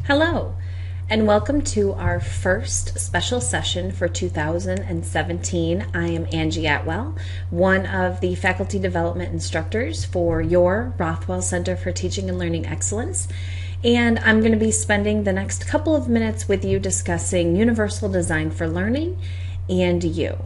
Hello, and welcome to our first special session for 2017. I am Angie Atwell, one of the faculty development instructors for your Rothwell Center for Teaching and Learning Excellence, and I'm going to be spending the next couple of minutes with you discussing Universal Design for Learning and you.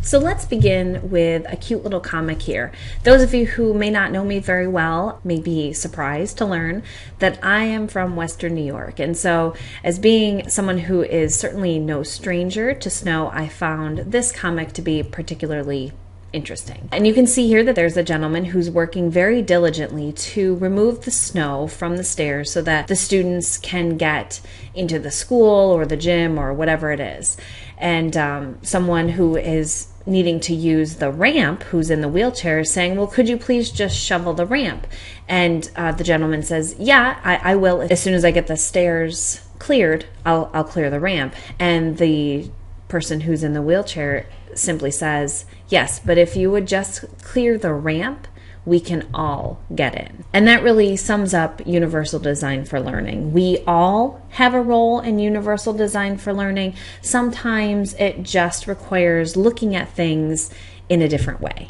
So let's begin with a cute little comic here. Those of you who may not know me very well may be surprised to learn that I am from Western New York. And so as being someone who is certainly no stranger to snow, I found this comic to be particularly interesting. And you can see here that there's a gentleman who's working very diligently to remove the snow from the stairs so that the students can get into the school or the gym or whatever it is. And someone who is needing to use the ramp, who's in the wheelchair, is saying, well, could you please just shovel the ramp? And the gentleman says, yeah, I will. As soon as I get the stairs cleared, I'll clear the ramp. And the person who's in the wheelchair simply says, yes, but if you would just clear the ramp, we can all get in. And that really sums up Universal Design for Learning. We all have a role in Universal Design for Learning. Sometimes it just requires looking at things in a different way.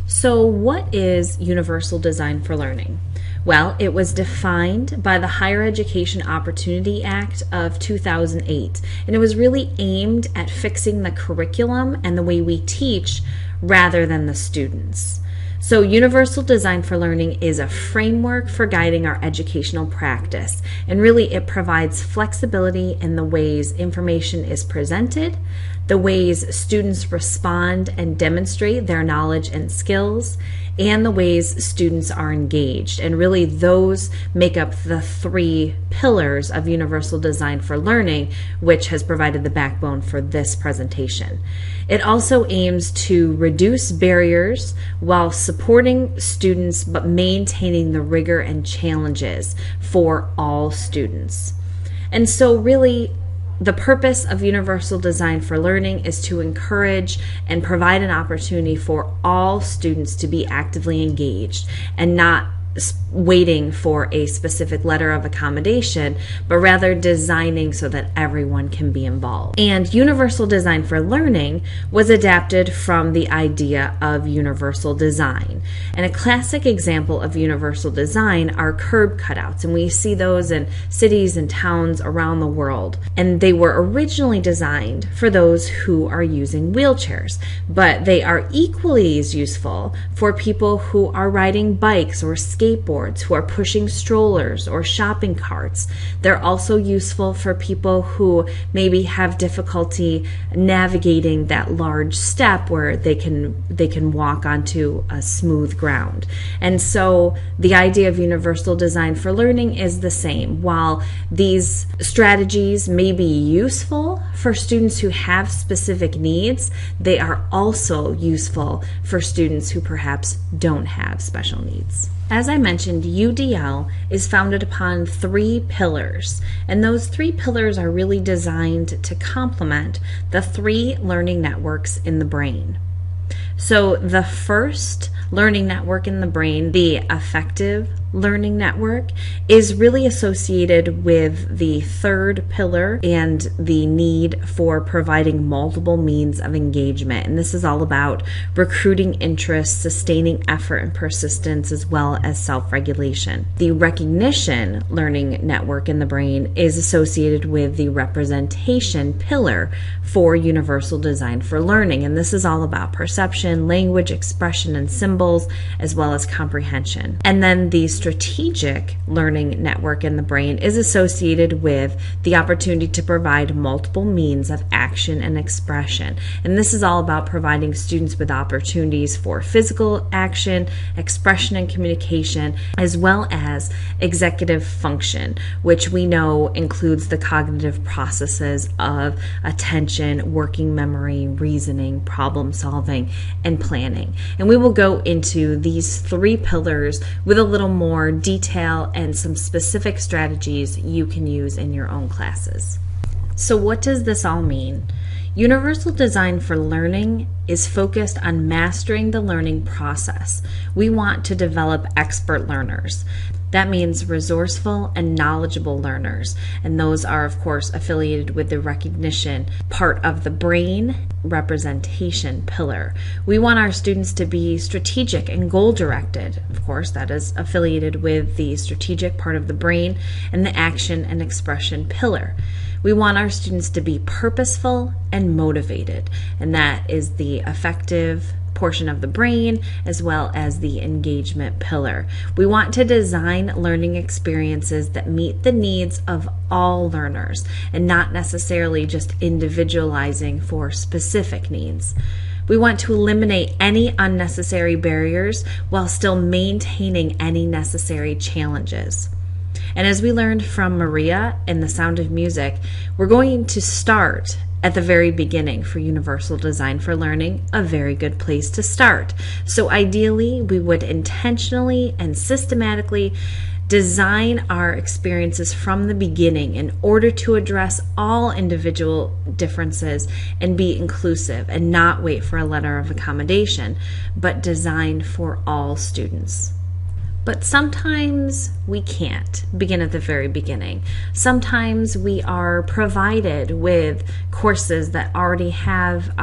So what is Universal Design for Learning? Well, it was defined by the Higher Education Opportunity Act of 2008, and it was really aimed at fixing the curriculum and the way we teach rather than the students. So Universal Design for Learning is a framework for guiding our educational practice, and really it provides flexibility in the ways information is presented, the ways students respond and demonstrate their knowledge and skills, and the ways students are engaged. And really those make up the three pillars of Universal Design for Learning, which has provided the backbone for this presentation. It also aims to reduce barriers while supporting students but maintaining the rigor and challenges for all students. And so really the purpose of Universal Design for Learning is to encourage and provide an opportunity for all students to be actively engaged and not waiting for a specific letter of accommodation, but rather designing so that everyone can be involved. And Universal Design for Learning was adapted from the idea of universal design. And a classic example of universal design are curb cutouts, and we see those in cities and towns around the world. And they were originally designed for those who are using wheelchairs, but they are equally as useful for people who are riding bikes or skateboards, who are pushing strollers or shopping carts. They're also useful for people who maybe have difficulty navigating that large step where they can walk onto a smooth ground. And so the idea of Universal Design for Learning is the same. While these strategies may be useful for students who have specific needs, they are also useful for students who perhaps don't have special needs. As I mentioned, UDL is founded upon three pillars, and those three pillars are really designed to complement the three learning networks in the brain. So the first learning network in the brain, the affective learning network, is really associated with the third pillar and the need for providing multiple means of engagement. And this is all about recruiting interest, sustaining effort and persistence, as well as self-regulation. The recognition learning network in the brain is associated with the representation pillar for Universal Design for Learning. And this is all about perception, language, expression, and symbols, as well as comprehension. And then the strategic learning network in the brain is associated with the opportunity to provide multiple means of action and expression. And this is all about providing students with opportunities for physical action, expression, and communication, as well as executive function, which we know includes the cognitive processes of attention, working memory, reasoning, problem solving, and planning. And we will go into these three pillars with a little more detail and some specific strategies you can use in your own classes. So what does this all mean? Universal Design for Learning is focused on mastering the learning process. We want to develop expert learners. That means resourceful and knowledgeable learners. And those are, of course, affiliated with the recognition part of the brain representation pillar. We want our students to be strategic and goal-directed. Of course, that is affiliated with the strategic part of the brain and the action and expression pillar. We want our students to be purposeful and motivated, and that is the affective portion of the brain as well as the engagement pillar. We want to design learning experiences that meet the needs of all learners and not necessarily just individualizing for specific needs. We want to eliminate any unnecessary barriers while still maintaining any necessary challenges. And as we learned from Maria in The Sound of Music, we're going to start at the very beginning for Universal Design for Learning, a very good place to start. So ideally, we would intentionally and systematically design our experiences from the beginning in order to address all individual differences and be inclusive and not wait for a letter of accommodation, but design for all students. But sometimes we can't begin at the very beginning. Sometimes we are provided with courses that already have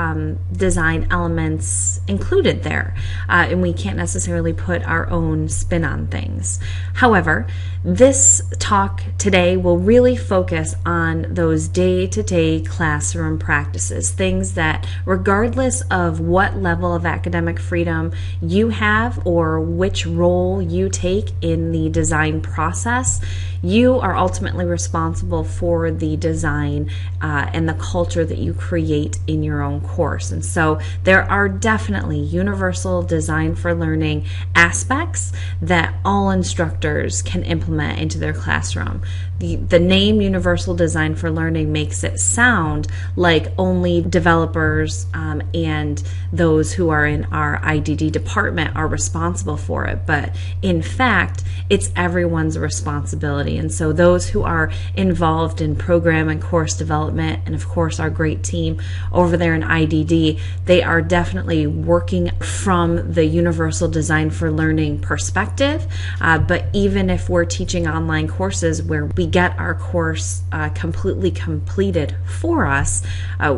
design elements included there, and we can't necessarily put our own spin on things. However, this talk today will really focus on those day-to-day classroom practices, things that regardless of what level of academic freedom you have or which role you take in the design process, you are ultimately responsible for the design and the culture that you create in your own course. And so there are definitely universal design for learning aspects that all instructors can implement into their classroom. The name Universal Design for Learning makes it sound like only developers and those who are in our IDD department are responsible for it, but in fact, it's everyone's responsibility. And so those who are involved in program and course development, and of course our great team over there in IDD, they are definitely working from the Universal Design for Learning perspective. But even if we're teaching online courses where we get our course completely completed for us,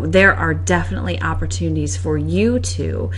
there are definitely opportunities for you to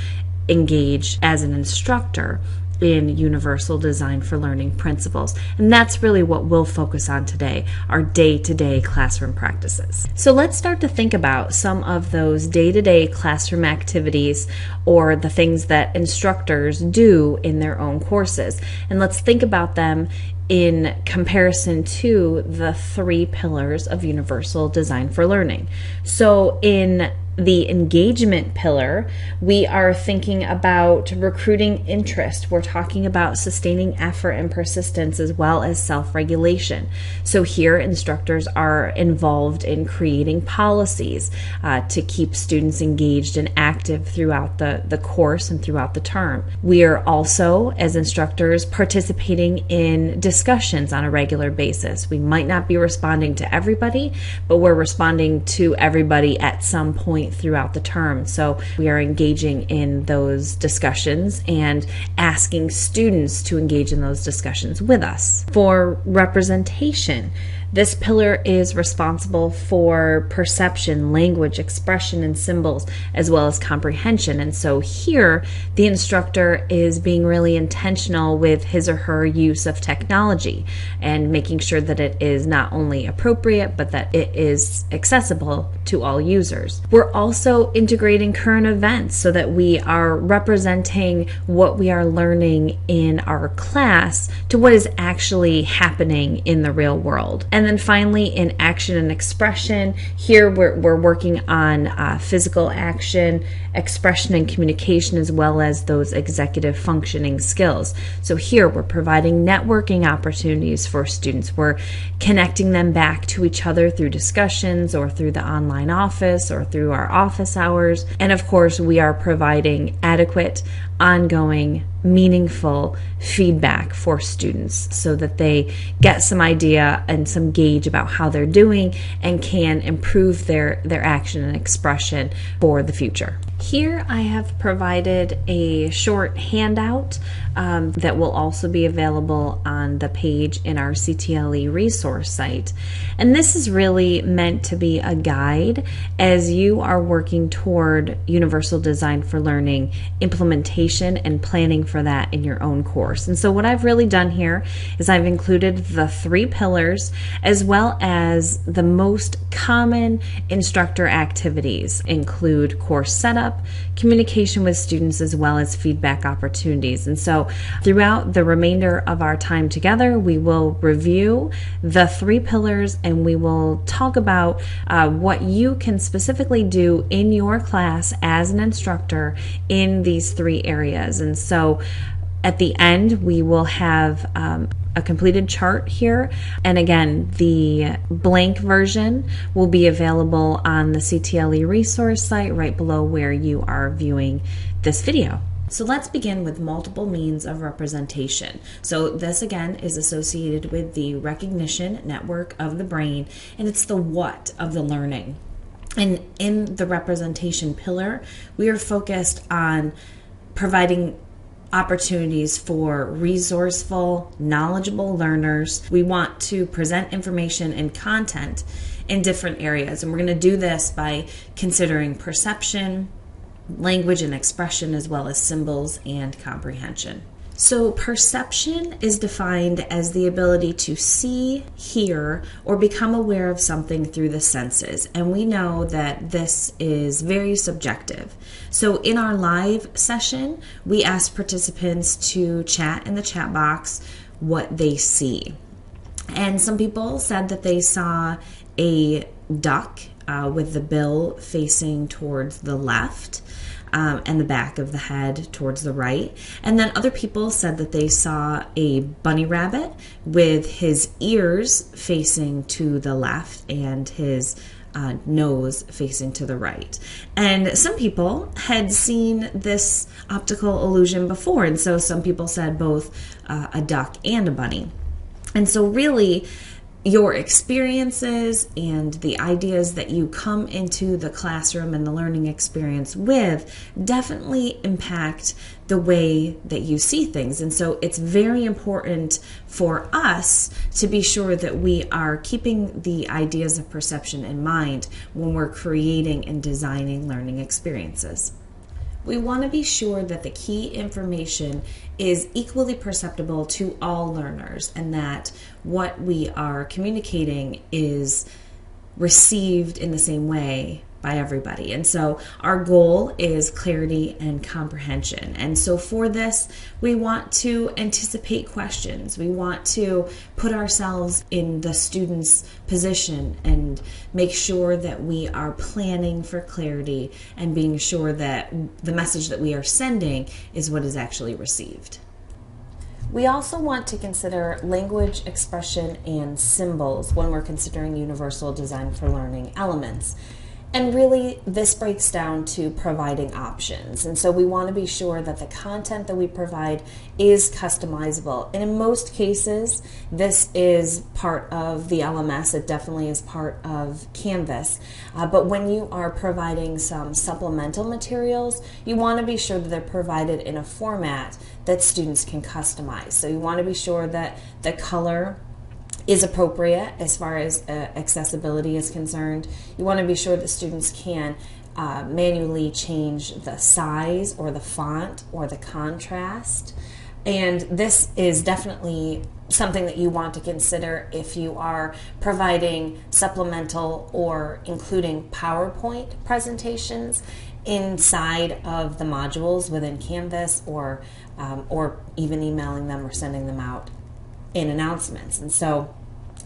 engage as an instructor in Universal Design for Learning principles. And that's really what we'll focus on today, our day-to-day classroom practices. So let's start to think about some of those day-to-day classroom activities or the things that instructors do in their own courses. And let's think about them in comparison to the 3 pillars of Universal Design for Learning. So in the engagement pillar, we are thinking about recruiting interest. We're talking about sustaining effort and persistence as well as self-regulation. So here, instructors are involved in creating policies to keep students engaged and active throughout the course and throughout the term. We are also, as instructors, participating in discussions on a regular basis. We might not be responding to everybody, but we're responding to everybody at some point throughout the term. So we are engaging in those discussions and asking students to engage in those discussions with us. For representation, this pillar is responsible for perception, language, expression, and symbols, as well as comprehension. And so here, the instructor is being really intentional with his or her use of technology and making sure that it is not only appropriate, but that it is accessible to all users. We're also integrating current events so that we are representing what we are learning in our class to what is actually happening in the real world. And then finally, in action and expression, here we're working on physical action, expression and communication, as well as those executive functioning skills. So here we're providing networking opportunities for students. We're connecting them back to each other through discussions or through the online office or through our office hours. And of course, we are providing adequate, ongoing, meaningful feedback for students so that they get some idea and some gauge about how they're doing and can improve their action and expression for the future. Here I have provided a short handout that will also be available on the page in our CTLE resource site. And this is really meant to be a guide as you are working toward Universal Design for Learning implementation and planning for that in your own course. And so what I've really done here is I've included the 3 pillars as well as the most common instructor activities include course setup, communication with students, as well as feedback opportunities. And so throughout the remainder of our time together, we will review the 3 pillars and we will talk about what you can specifically do in your class as an instructor in these 3 areas. And so at the end, we will have a completed chart here. And again, the blank version will be available on the CTLE resource site right below where you are viewing this video. So let's begin with multiple means of representation. So this again is associated with the recognition network of the brain, and it's the what of the learning. And in the representation pillar, we are focused on providing opportunities for resourceful, knowledgeable learners. We want to present information and content in different areas, and we're going to do this by considering perception, language and expression, as well as symbols and comprehension. So perception is defined as the ability to see, hear, or become aware of something through the senses. And we know that this is very subjective. So in our live session, we asked participants to chat in the chat box what they see. And some people said that they saw a duck with the bill facing towards the left. And the back of the head towards the right. And then other people said that they saw a bunny rabbit with his ears facing to the left and his nose facing to the right. And some people had seen this optical illusion before, and so some people said both a duck and a bunny. And so really, your experiences and the ideas that you come into the classroom and the learning experience with definitely impact the way that you see things. And so it's very important for us to be sure that we are keeping the ideas of perception in mind when we're creating and designing learning experiences. We want to be sure that the key information is equally perceptible to all learners and that what we are communicating is received in the same way by everybody. And so our goal is clarity and comprehension. And so for this, we want to anticipate questions. We want to put ourselves in the student's position and make sure that we are planning for clarity and being sure that the message that we are sending is what is actually received. We also want to consider language, expression, and symbols when we're considering Universal Design for Learning elements. And really, this breaks down to providing options. And so we want to be sure that the content that we provide is customizable. And in most cases, this is part of the LMS. It definitely is part of Canvas. But when you are providing some supplemental materials, you want to be sure that they're provided in a format that students can customize. So you want to be sure that the color is appropriate as far as accessibility is concerned. You want to be sure that students can manually change the size or the font or the contrast. And this is definitely something that you want to consider if you are providing supplemental or including PowerPoint presentations inside of the modules within Canvas, or even emailing them or sending them out in announcements. And so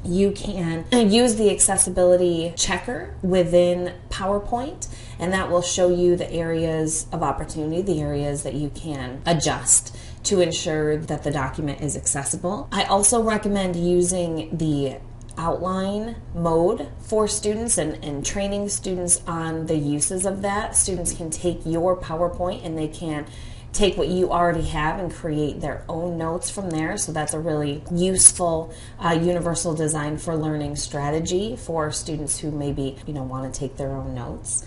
you can use the accessibility checker within PowerPoint, and that will show you the areas of opportunity, the areas that you can adjust to ensure that the document is accessible. I also recommend using the outline mode for students and training students on the uses of that. Students can take your PowerPoint and they can take what you already have and create their own notes from there. So that's a really useful Universal Design for Learning strategy for students who maybe want to take their own notes.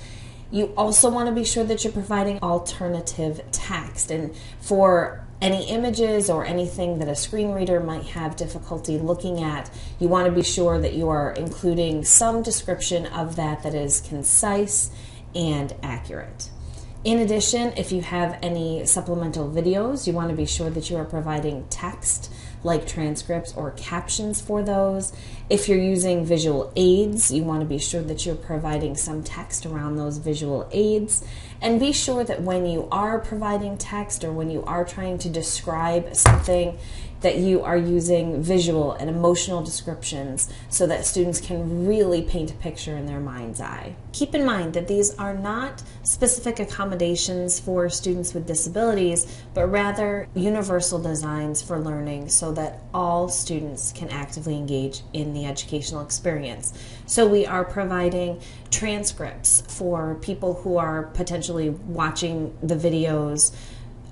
You also want to be sure that you're providing alternative text. And for any images or anything that a screen reader might have difficulty looking at, you want to be sure that you are including some description of that is concise and accurate. In addition, if you have any supplemental videos, you want to be sure that you are providing text like transcripts or captions for those. If you're using visual aids, you want to be sure that you're providing some text around those visual aids. And be sure that when you are providing text or when you are trying to describe something, that you are using visual and emotional descriptions so that students can really paint a picture in their mind's eye. Keep in mind that these are not specific accommodations for students with disabilities, but rather universal designs for learning so that all students can actively engage in the educational experience. So we are providing transcripts for people who are potentially watching the videos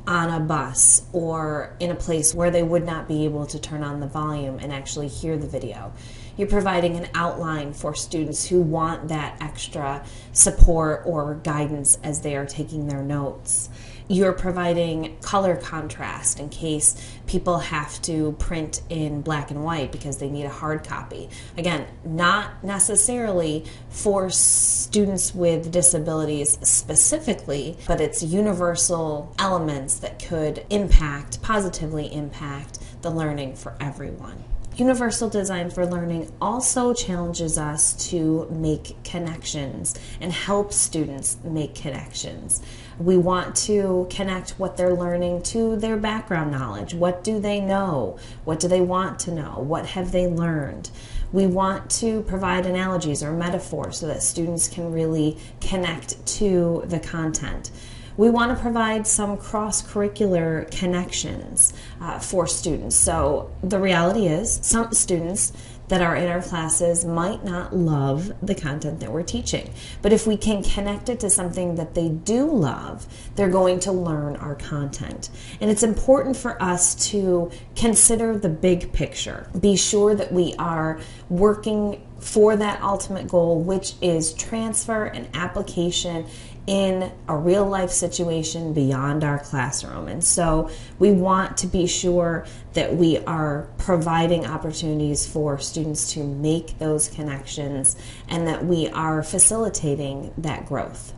on a bus or in a place where they would not be able to turn on the volume and actually hear the video. You're providing an outline for students who want that extra support or guidance as they are taking their notes. You're providing color contrast in case people have to print in black and white because they need a hard copy. Again, not necessarily for students with disabilities specifically, but it's universal elements that could positively impact the learning for everyone. Universal design for learning also challenges us to make connections and help students make connections. We want to connect what they're learning to their background knowledge. What do they know? What do they want to know? What have they learned? We want to provide analogies or metaphors so that students can really connect to the content. We want to provide some cross-curricular connections for students. So the reality is some students that are in our classes might not love the content that we're teaching. But if we can connect it to something that they do love, they're going to learn our content. And it's important for us to consider the big picture. Be sure that we are working for that ultimate goal, which is transfer and application in a real life situation beyond our classroom. And so we want to be sure that we are providing opportunities for students to make those connections and that we are facilitating that growth.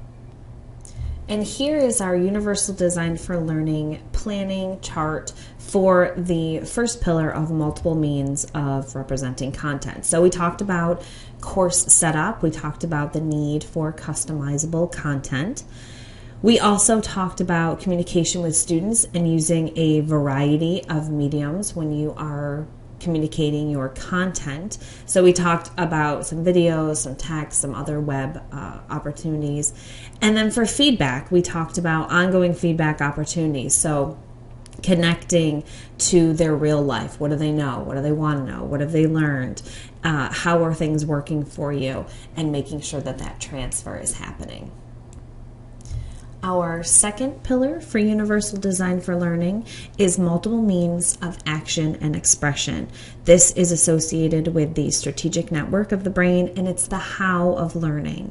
And here is our Universal Design for Learning planning chart for the first pillar of multiple means of representing content. So we talked about course setup. We talked about the need for customizable content. We also talked about communication with students and using a variety of mediums when you are communicating your content. So we talked about some videos, some text, some other web opportunities. And then for feedback, we talked about ongoing feedback opportunities. So connecting to their real life. What do they know? What do they want to know? What have they learned? How are things working for you? And making sure that that transfer is happening. Our second pillar for Universal Design for Learning is multiple means of action and expression. This is associated with the strategic network of the brain, and it's the how of learning.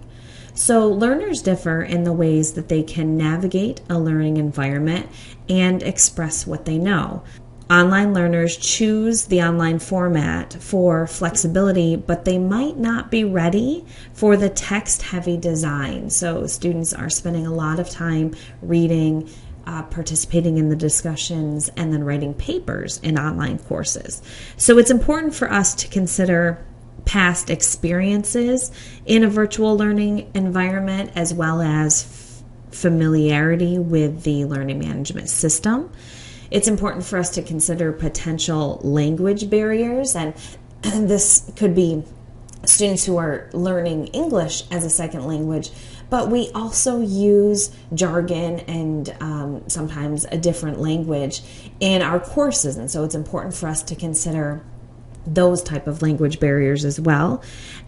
So learners differ in the ways that they can navigate a learning environment and express what they know. Online learners choose the online format for flexibility, but they might not be ready for the text-heavy design. So students are spending a lot of time reading, participating in the discussions, and then writing papers in online courses. So it's important for us to consider past experiences in a virtual learning environment as well as familiarity with the learning management system. It's important for us to consider potential language barriers, and this could be students who are learning English as a second language, but we also use jargon and sometimes a different language in our courses, and so it's important for us to consider those type of language barriers as well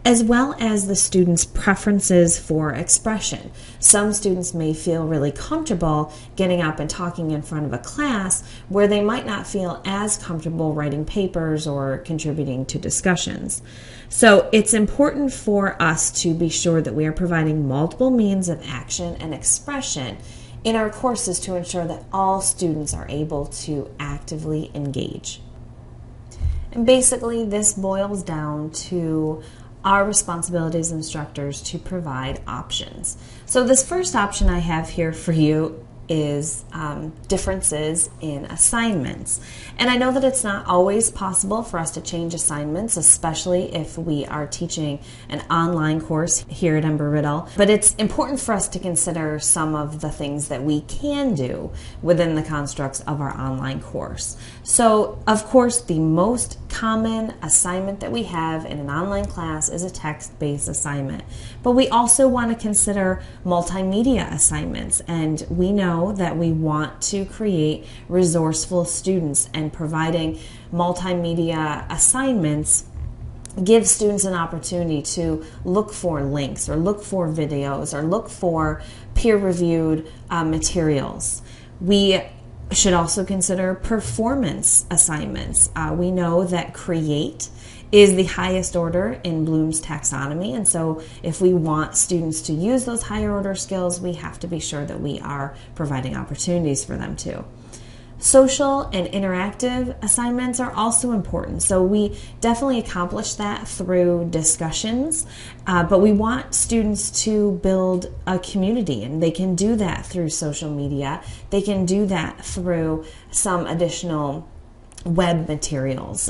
as the students' preferences for expression. Some students may feel really comfortable getting up and talking in front of a class where they might not feel as comfortable writing papers or contributing to discussions. So it's important for us to be sure that we are providing multiple means of action and expression in our courses to ensure that all students are able to actively engage. And basically, this boils down to our responsibility as instructors to provide options. So this first option I have here for you is differences in assignments. And I know that it's not always possible for us to change assignments, especially if we are teaching an online course here at Embry-Riddle, but it's important for us to consider some of the things that we can do within the constructs of our online course. So, of course, the most common assignment that we have in an online class is a text-based assignment, but we also want to consider multimedia assignments, and we know that we want to create resourceful students, and providing multimedia assignments gives students an opportunity to look for links or look for videos or look for peer-reviewed materials. We should also consider performance assignments. We know that create is the highest order in Bloom's taxonomy, and so if we want students to use those higher order skills, we have to be sure that we are providing opportunities for them to. Social and interactive assignments are also important, so we definitely accomplish that through discussions, but we want students to build a community, and they can do that through social media. They can do that through some additional web materials.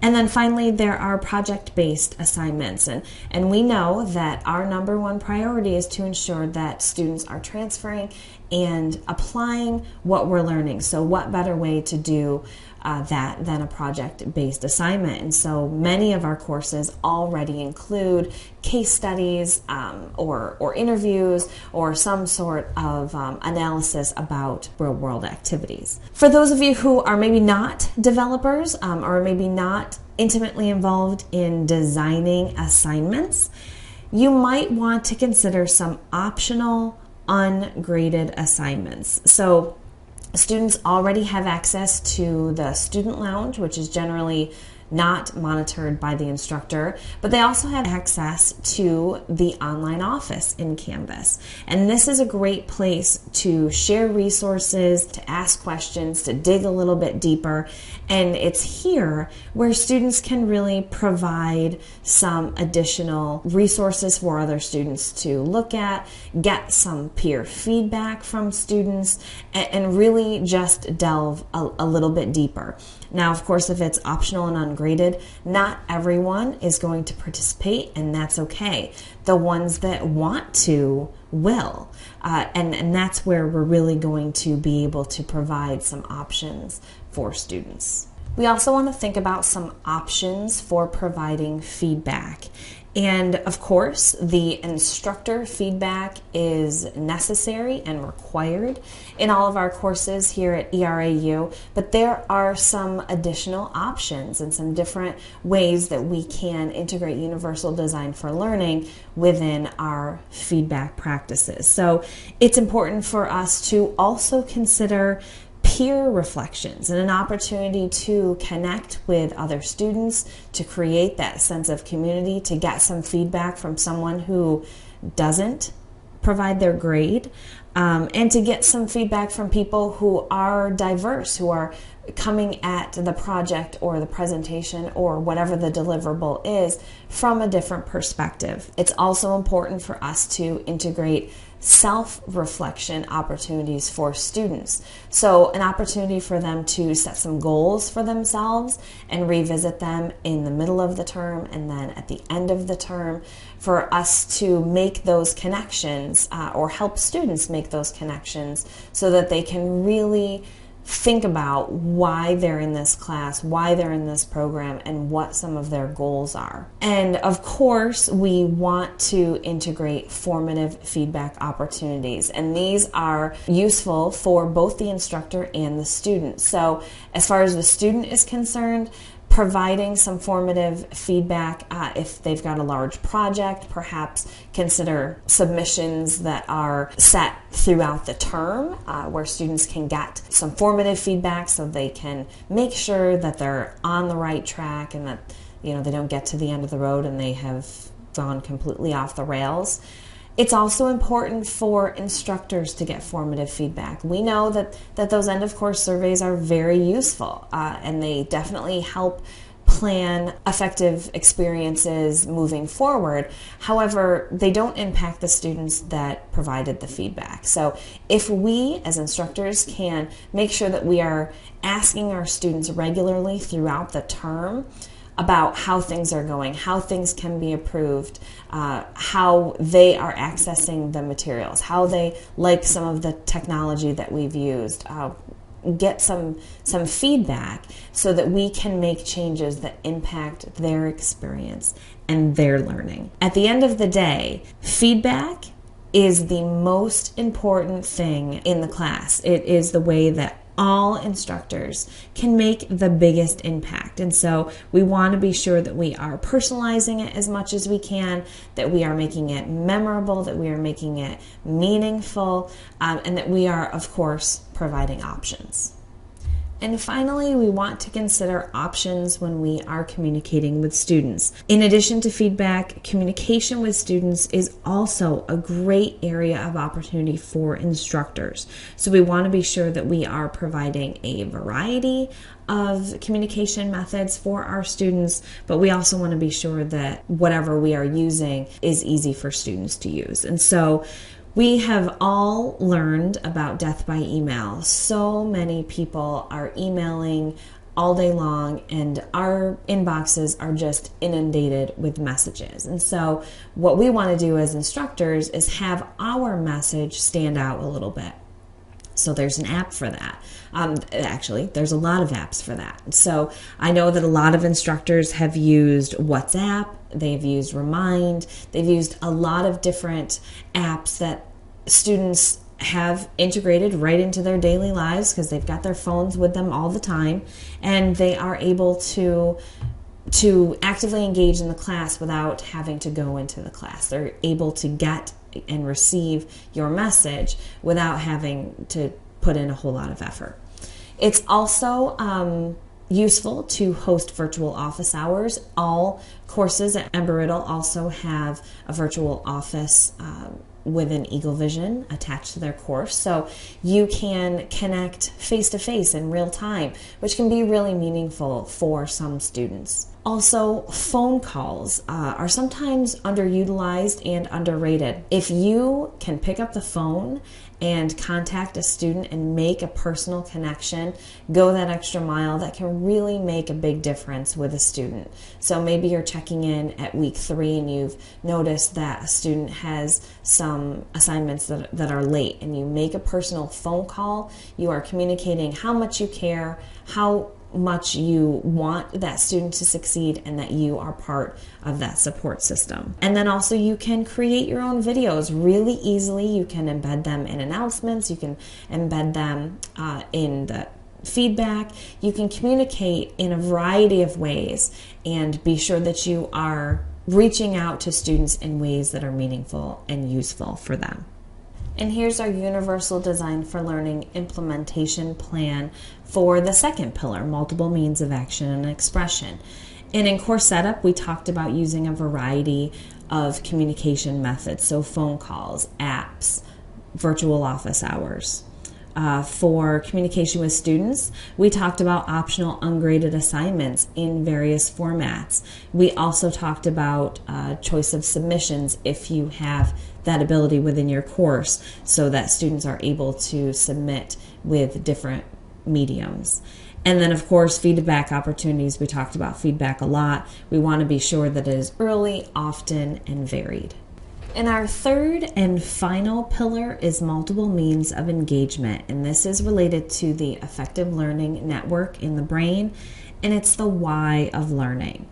And then finally, there are project-based assignments. And we know that our number one priority is to ensure that students are transferring and applying what we're learning. So what better way to do that than a project-based assignment? And so many of our courses already include case studies or interviews or some sort of analysis about real-world activities. For those of you who are maybe not developers or maybe not intimately involved in designing assignments, you might want to consider some optional ungraded assignments. So students already have access to the student lounge, which is generally not monitored by the instructor, but they also have access to the online office in Canvas. And this is a great place to share resources, to ask questions, to dig a little bit deeper. And it's here where students can really provide some additional resources for other students to look at, get some peer feedback from students, and really just delve a little bit deeper. Now, of course, if it's optional and ungraded, not everyone is going to participate, and that's okay. The ones that want to will, and that's where we're really going to be able to provide some options for students. We also want to think about some options for providing feedback. And of course, the instructor feedback is necessary and required in all of our courses here at ERAU, but there are some additional options and some different ways that we can integrate universal design for learning within our feedback practices. So it's important for us to also consider peer reflections and an opportunity to connect with other students, to create that sense of community, to get some feedback from someone who doesn't provide their grade, and to get some feedback from people who are diverse, who are coming at the project or the presentation or whatever the deliverable is from a different perspective. It's also important for us to integrate self-reflection opportunities for students. So an opportunity for them to set some goals for themselves and revisit them in the middle of the term and then at the end of the term, for us to make those connections or help students make those connections so that they can really think about why they're in this class, why they're in this program, and what some of their goals are. And of course, we want to integrate formative feedback opportunities, and these are useful for both the instructor and the student. So as far as the student is concerned, providing some formative feedback if they've got a large project. Perhaps consider submissions that are set throughout the term where students can get some formative feedback so they can make sure that they're on the right track and that they don't get to the end of the road and they have gone completely off the rails. It's also important for instructors to get formative feedback. We know that those end of course surveys are very useful and they definitely help plan effective experiences moving forward. However, they don't impact the students that provided the feedback. So if we as instructors can make sure that we are asking our students regularly throughout the term about how things are going, how things can be improved, how they are accessing the materials, how they like some of the technology that we've used, get some feedback so that we can make changes that impact their experience and their learning. At the end of the day, feedback is the most important thing in the class. It is the way that all instructors can make the biggest impact. And so we want to be sure that we are personalizing it as much as we can, that we are making it memorable, that we are making it meaningful, and that we are, of course, providing options. And finally, we want to consider options when we are communicating with students. In addition to feedback, communication with students is also a great area of opportunity for instructors. So we want to be sure that we are providing a variety of communication methods for our students, but we also want to be sure that whatever we are using is easy for students to use. And so we have all learned about death by email. So many people are emailing all day long and our inboxes are just inundated with messages. And so what we want to do as instructors is have our message stand out a little bit. So there's an app for that. Actually, there's a lot of apps for that. So I know that a lot of instructors have used WhatsApp, they've used Remind, they've used a lot of different apps that students have integrated right into their daily lives because they've got their phones with them all the time, and they are able to actively engage in the class without having to go into the class. They're able to get and receive your message without having to put in a whole lot of effort. It's also useful to host virtual office hours. All courses at Embry-Riddle also have a virtual office with an Eagle Vision attached to their course. So you can connect face-to-face in real time, which can be really meaningful for some students. Also, phone calls are sometimes underutilized and underrated. If you can pick up the phone and contact a student and make a personal connection, go that extra mile, that can really make a big difference with a student. So maybe you're checking in at week 3 and you've noticed that a student has some assignments that are late, and you make a personal phone call. You are communicating how much you care, how much you want that student to succeed, and that you are part of that support system. And then also you can create your own videos really easily. You can embed them in announcements, you can embed them in the feedback. You can communicate in a variety of ways and be sure that you are reaching out to students in ways that are meaningful and useful for them. And here's our Universal Design for Learning implementation plan for the second pillar, multiple means of action and expression. And in course setup, we talked about using a variety of communication methods, so phone calls, apps, virtual office hours. For communication with students, we talked about optional ungraded assignments in various formats. We also talked about choice of submissions if you have that ability within your course, so that students are able to submit with different mediums. And then, of course, feedback opportunities. We talked about feedback a lot. We want to be sure that it is early, often, and varied. And our third and final pillar is multiple means of engagement, and this is related to the effective learning network in the brain, and it's the why of learning.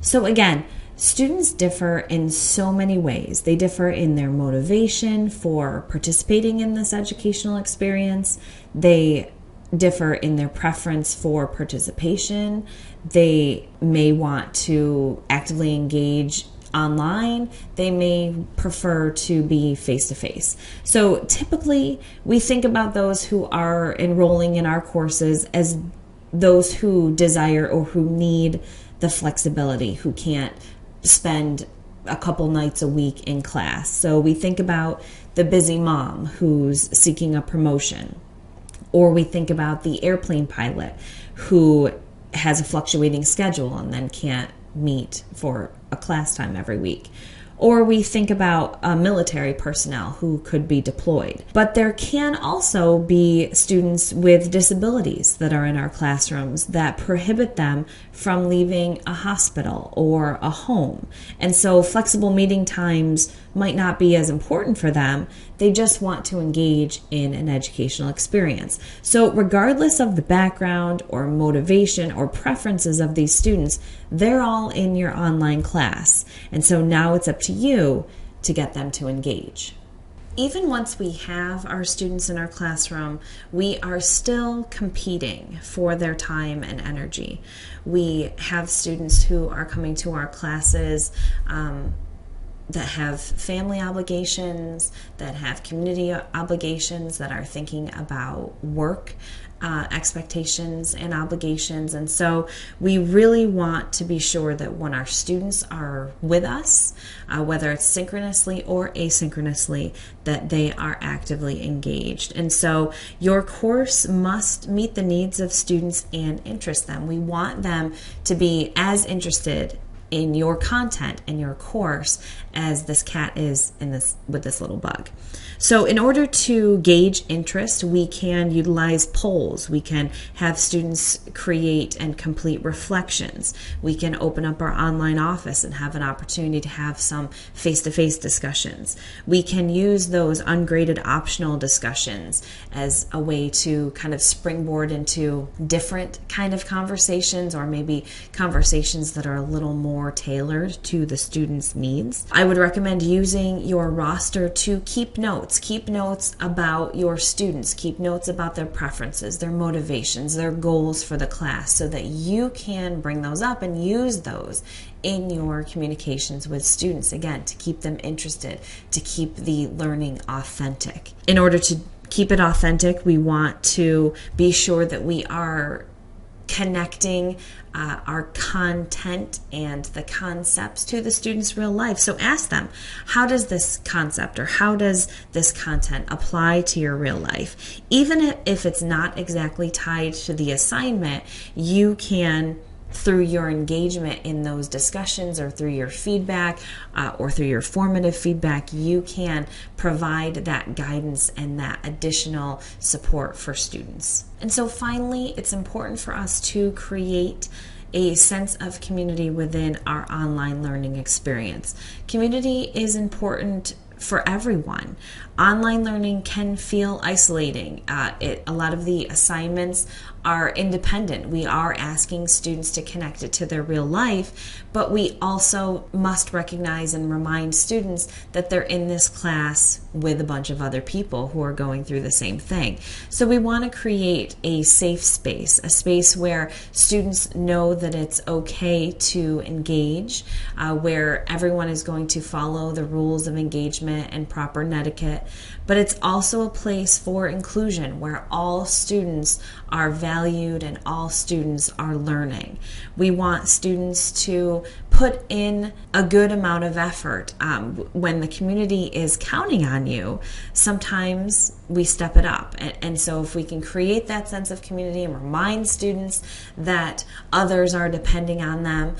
So again, students differ in so many ways. They differ in their motivation for participating in this educational experience. They differ in their preference for participation. They may want to actively engage online. They may prefer to be face-to-face. So typically, we think about those who are enrolling in our courses as those who desire or who need the flexibility, who can't spend a couple nights a week in class. So we think about the busy mom who's seeking a promotion, or we think about the airplane pilot who has a fluctuating schedule and then can't meet for a class time every week. Or we think about military personnel who could be deployed. But there can also be students with disabilities that are in our classrooms that prohibit them from leaving a hospital or a home. And so flexible meeting times might not be as important for them. They just want to engage in an educational experience. So regardless of the background or motivation or preferences of these students, they're all in your online class. And so now it's up to you to get them to engage. Even once we have our students in our classroom, we are still competing for their time and energy. We have students who are coming to our classes that have family obligations, that have community obligations, that are thinking about work expectations and obligations. And so we really want to be sure that when our students are with us, whether it's synchronously or asynchronously, that they are actively engaged. And so your course must meet the needs of students and interest them. We want them to be as interested in your content in your course as this cat is in this with this little bug. So in order to gauge interest, we can utilize polls. We can have students create and complete reflections. We can open up our online office and have an opportunity to have some face-to-face discussions. We can use those ungraded optional discussions as a way to kind of springboard into different kind of conversations, or maybe conversations that are a little more tailored to the student's needs. I would recommend using your roster to keep notes about your students, keep notes about their preferences, their motivations, their goals for the class, so that you can bring those up and use those in your communications with students, again, to keep them interested, to keep the learning authentic. In order to keep it authentic, we want to be sure that we are connecting our content and the concepts to the students' real life. So ask them, how does this concept or how does this content apply to your real life? Even if it's not exactly tied to the assignment, you can, through your engagement in those discussions or through your feedback or through your formative feedback, you can provide that guidance and that additional support for students. And so finally, it's important for us to create a sense of community within our online learning experience. Community is important for everyone. Online learning can feel isolating. A lot of the assignments are independent. We are asking students to connect it to their real life, but we also must recognize and remind students that they're in this class with a bunch of other people who are going through the same thing. So we want to create a safe space, a space where students know that it's okay to engage, where everyone is going to follow the rules of engagement and proper netiquette, but it's also a place for inclusion where all students are valued and all students are learning. We want students to put in a good amount of effort. When the community is counting on you, sometimes we step it up. And so if we can create that sense of community and remind students that others are depending on them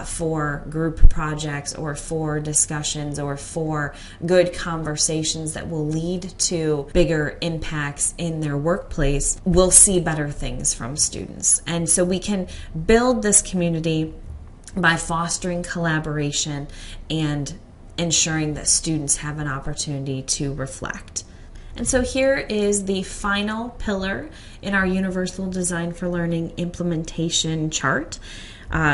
for group projects or for discussions or for good conversations that will lead to bigger impacts in their workplace, we'll see better things from students. And so we can build this community by fostering collaboration and ensuring that students have an opportunity to reflect. And so here is the final pillar in our Universal Design for Learning implementation chart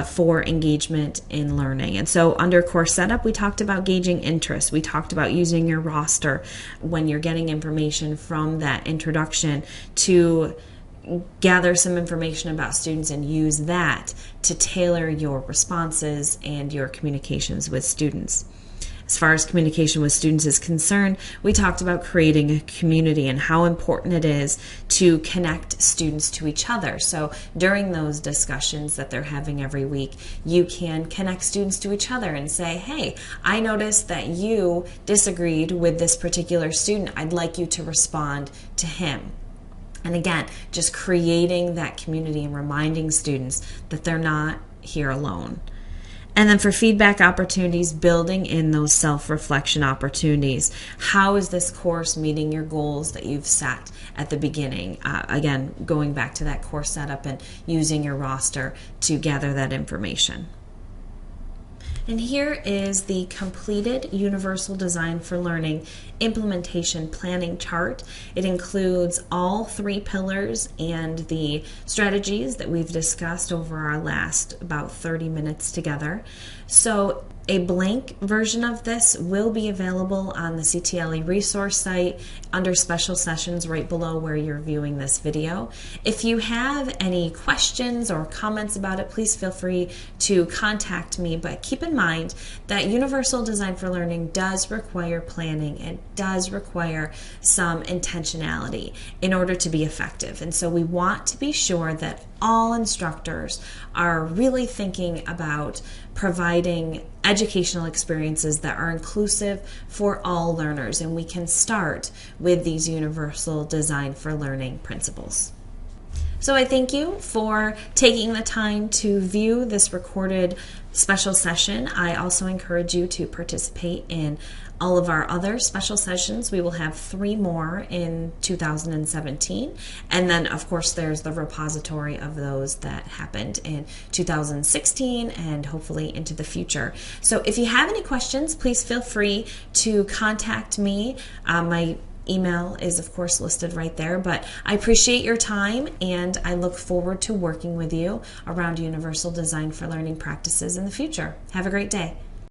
for engagement in learning. And so under course setup, we talked about gauging interest. We talked about using your roster when you're getting information from that introduction to gather some information about students and use that to tailor your responses and your communications with students. As far as communication with students is concerned, we talked about creating a community and how important it is to connect students to each other. So during those discussions that they're having every week, you can connect students to each other and say, hey, I noticed that you disagreed with this particular student. I'd like you to respond to him. And again, just creating that community and reminding students that they're not here alone. And then for feedback opportunities, building in those self-reflection opportunities. How is this course meeting your goals that you've set at the beginning? Again, going back to that course setup and using your roster to gather that information. And here is the completed Universal Design for Learning implementation planning chart. It includes all 3 pillars and the strategies that we've discussed over our last about 30 minutes together. So a blank version of this will be available on the CTLE resource site under special sessions right below where you're viewing this video. If you have any questions or comments about it, please feel free to contact me, but keep in mind that Universal Design for Learning does require planning and does require some intentionality in order to be effective. And so we want to be sure that all instructors are really thinking about providing educational experiences that are inclusive for all learners, and we can start with these Universal Design for Learning principles. So I thank you for taking the time to view this recorded special session. I also encourage you to participate in all of our other special sessions. We will have 3 more in 2017. And then, of course, there's the repository of those that happened in 2016 and hopefully into the future. So if you have any questions, please feel free to contact me. My email is, of course, listed right there, but I appreciate your time and I look forward to working with you around Universal Design for Learning practices in the future. Have a great day.